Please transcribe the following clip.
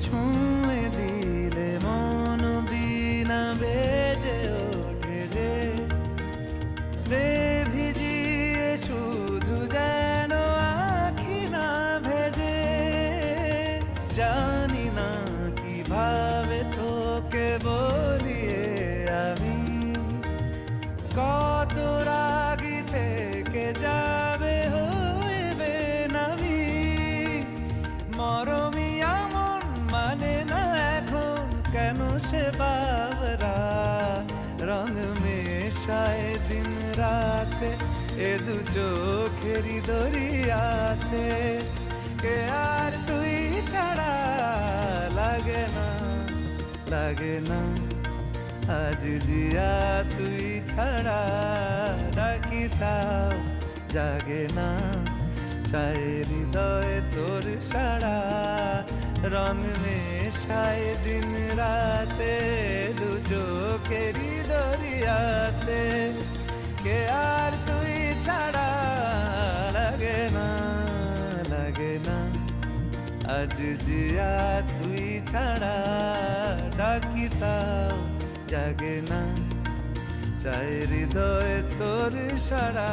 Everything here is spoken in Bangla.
ছুঁয়ে দিলে মন বিনা বেজে ওঠে যে দে ভিজিয়ে শুধু যেন আখি না ভেজে। জানি না কিভাবে তোকে বলিয়ে আমি কত রাগি থেকে যাবে হইবে নামি। মরমি এমন মানে না এখন কেন সে বাবরা রং মেশায় দিন রাতে এ দু চোখেরি দরিয়াতে। কে আর তুই ছাড়া লাগে না লাগে না আজ জিয়া তুই ছাড়া ডাকি তাও জাগে না। চায় হৃদয় তোর সারা রং মেশায় দিন রাতে দু চোখেরি দরিয়াতে। কে আর তুই ছাড়া লাগে না লাগে না আজ জিয়া তুই ছাড়া ডাকি তাও জাগে না। চায় হৃদয় তোর সারা